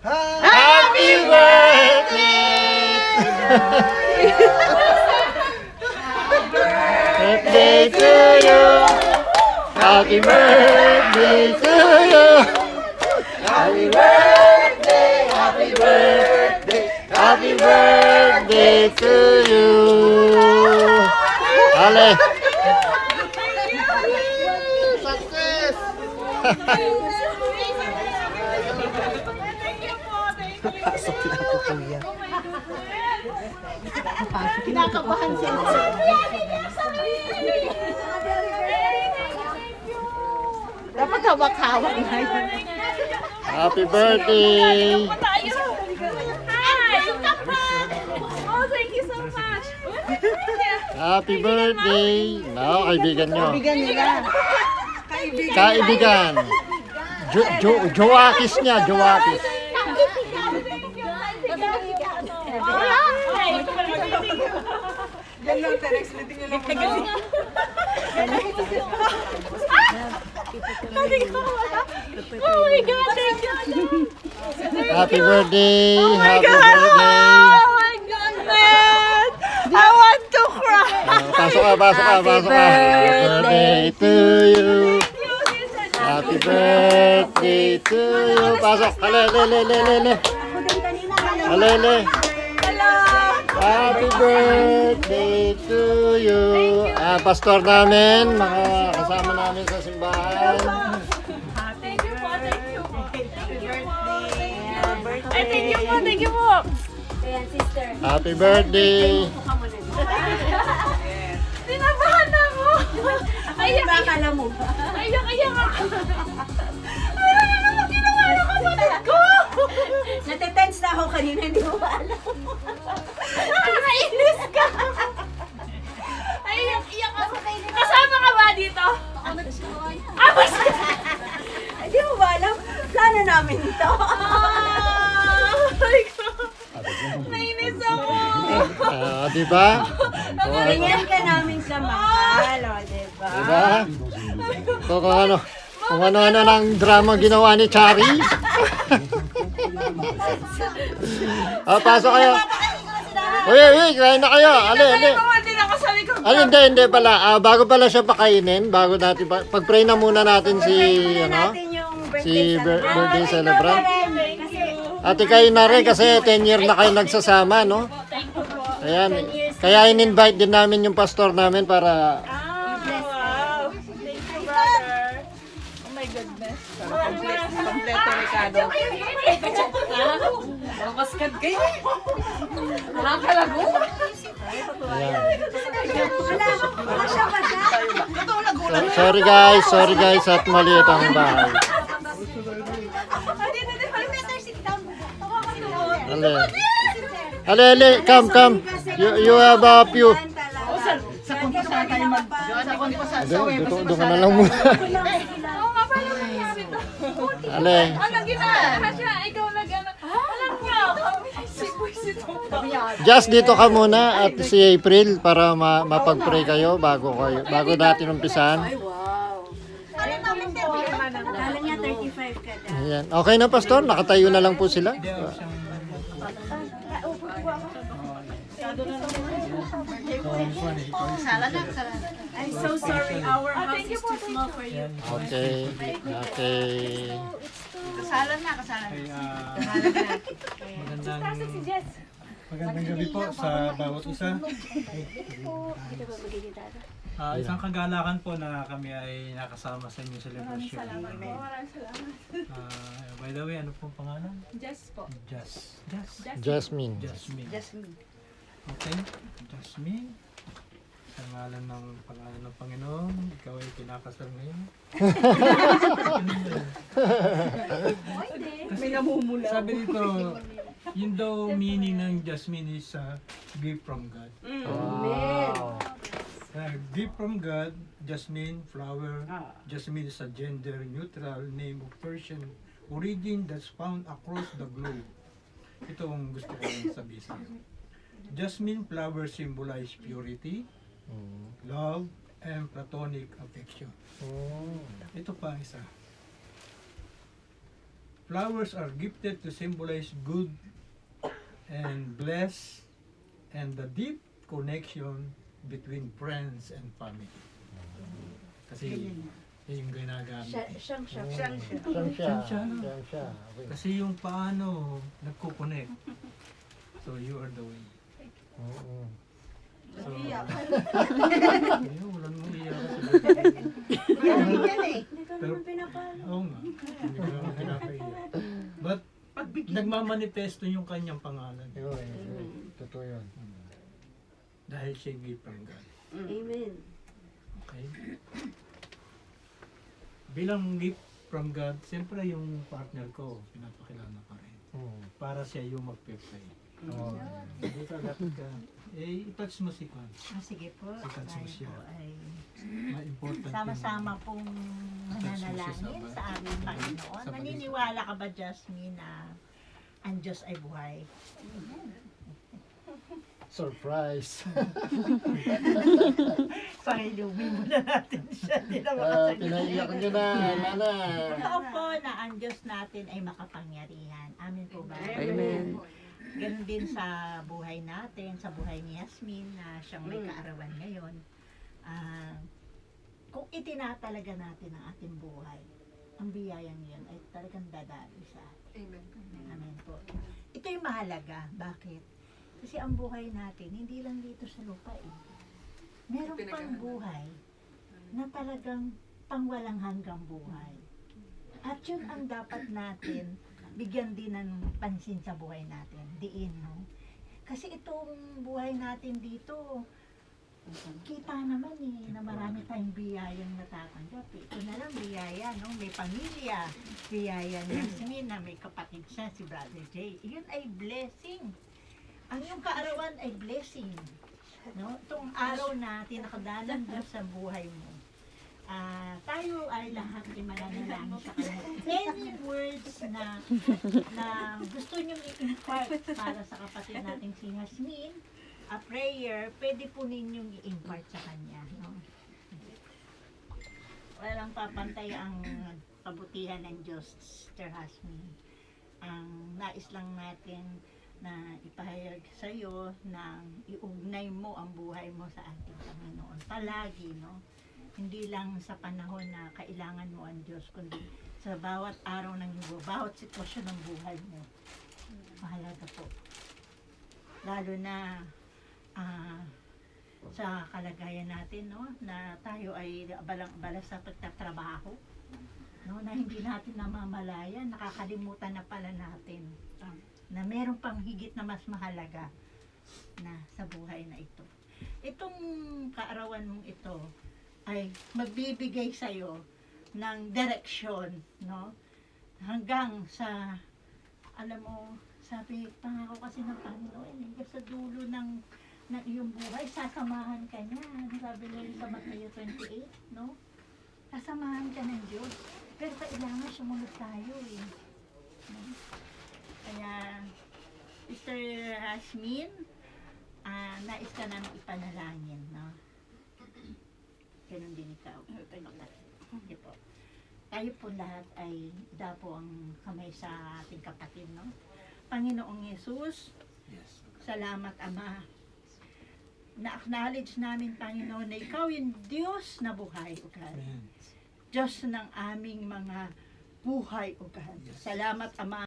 Happy birthday! Birthday to you! Happy birthday to you! Happy birthday! Happy birthday! Happy birthday to you! Ale! Success! Pasok na po kuya. Kinakabahan sila. Dapat hawak-hawak na yun. Happy birthday! Hi! Oh, thank you so much. Happy birthday! No, kaibigan nyo. Bigyan nila. Kaibigan. Joakis niya, Joakis. Oh my God, thank you. Happy birthday! Oh my Happy God. birthday! Oh my goodness. I want to cry. Pasok ka, pasok ka, pasok ka. Happy birthday to you. Happy birthday to you. Pasok. Ale. Ale. Happy birthday to you. Pastor namin, mga kasama namin sa simbahan. Thank you po, thank you po. Ay, thank you po, thank you po. Happy birthday. Tinabahan na ako. Ayak, Bakala mo. ayak ako. Ay, ano mo ginawa ng kapatid ko? Natetense na ako kanina, hindi mo ba alam? Nakainis ka. Ay, iyak ako. Kasama ka ba dito? Ah, basta. Hindi mo ba alam? Plano namin ito. Ay, ko. Nainis ako. Di ba? Ganyan ka namin sa mahal, o, diba? Di ba? Kung ano-ano ng drama ginawa ni Chari. Pasok kayo. Uy, kain na kayo. Ale. Hindi na ako sabi ko. Hindi pala. Bago pala siya pakainin, bago natin, pag-pray na muna natin si, Natin yung si birthday celebrant. Kasi Ate kayo na rin kasi 10 year na kayo nagsasama, no? Ayan. Kaya in-invite din namin yung pastor namin para Wow. Thank you, brother. Oh my goodness. kompleto Ricardo. Mamaskad kayo. Nakakalago. Wala siya ba siya? sorry guys at maliit ang bahay. Ale, come. You have a few. Sa kumpisa tayo mag... Doon ka na lang muna. Oo nga pala nangyari to. Ale. Ano ginawa? Siya, ikaw nag-ano. Alam niyo, si Just dito ka muna at si April para mapag-pray kayo bago natin umpisahan. Kala niya 35 ka daw. Ayan. Okay na pastor, nakatayo na lang po sila. I'm so sorry, our house is too small for you. Okay. Kasalan na. Magandang gabi po sa bawat isa. Isang kagalakan po na kami ay nakasama sa inyong celebration. By the way, ano pong pangalan? Jess po. Jasmine. Jasmine. Okay, Jasmine. Sa pangalan ng Panginoon, ikaw ay kinakasal ngayon. May namumula. Sabi dito, yun daw meaning ng Jasmine is gift from God. Wow. Gift from God, jasmine, flower. Jasmine is a gender-neutral name of Persian origin that's found across the globe. Ito ang gusto ko sabihin sa iyo. Jasmine flower symbolize purity, love, and platonic affection. Ito pa isa. Flowers are gifted to symbolize good and bless and the deep connection between friends and family. Kasi yun yung ginagamit. Siyang siya. Siyang siya. Siyang siya. Siyang siya. Okay. Kasi yung paano nagko-connect. So you are the way. Oo. So, Iyak. ayun, wala nang iyak kasi. Yan eh. Hindi ka Pero- naman pinapalo. Oo nga. Hindi ko naman pinapaiyak. But nagmamanifesto yung kanyang pangalan. Yun. Totoo yun. Dahil siya gift from God. Amen. Okay? Bilang gift from God, siyempre yung partner ko, pinapakilala pa rin. Oo. Para siya yung mag-pray. Oo. Dito, lapit ka. I-touch mo si Kwan. Sige po, Sikat mo tayo siya. po ay Ma-important sama-sama pong mananalangin sa aming Panginoon. Naniniwala ka ba, Jasmine, na ang Diyos ay buhay? Surprise. Pakilumin muna natin siya. Hindi na Pinaiyak nyo na, Nana. Totoo po na ang Diyos natin ay makapangyarihan. Amin po ba? Amen. Ganon din sa buhay natin, sa buhay ni Yasmin na siyang may kaarawan ngayon. Kung itinatalaga natin ang ating buhay, ang biyayang yan ay talagang dadali sa atin. Amen po. Ito yung mahalaga. Bakit? Kasi ang buhay natin, hindi lang dito sa lupa eh. Meron pang buhay na talagang pangwalang hanggang buhay. At yun ang dapat natin bigyan din ng pansin sa buhay natin. Diin, no? Kasi itong buhay natin dito, kita naman eh, na marami tayong biyayang natatanggap. Ito na lang biyaya, no? May pamilya, biyaya ni Yasmin na may kapatid siya, si Brother Jay. Yun ay blessing. Ang iyong kaarawan ay blessing. No? Itong araw na tinakadalan doon sa buhay mo. Tayo ay lahat ay mananalangin sa kanya. Any words na gusto nyo i-impart para sa kapatid natin si Yasmin, a prayer, pwede po ninyong i-impart sa kanya. No? Walang papantay ang kabutihan ng Diyos, Sister Yasmin. Ang nais lang natin na ipahayag sa iyo na iugnay mo ang buhay mo sa ating Panginoon. Palagi, no? Hindi lang sa panahon na kailangan mo ang Diyos, kundi sa bawat araw ng iyong bawat sitwasyon ng buhay mo. Mahalaga po. Lalo na sa kalagayan natin, no? Na tayo ay abalang-abala sa pagtatrabaho. No? Na hindi natin namamalayan, nakakalimutan na pala natin na meron pang higit na mas mahalaga na sa buhay na ito. Itong kaarawan mong ito ay magbibigay sa'yo ng direksyon, no? Hanggang sa, alam mo, sabi, pangako kasi ng Panginoon, hanggang sa dulo ng iyong buhay, sasamahan ka niya. Sabi niya sa Matthew 28, no? Sasamahan ka ng Diyos. Pero kailangan sumunod tayo eh. No? Kaya, Sister Yasmin, nais ka namin ipanalangin, no? Ganun din ikaw. Hindi po. Tayo po lahat ay dapo ang kamay sa ating kapatid, no? Panginoong Yesus, Yes. salamat Ama. Na-acknowledge namin, Panginoon, na ikaw yung Diyos na buhay, O God. Amen. Diyos ng aming mga buhay, O God. Salamat Ama.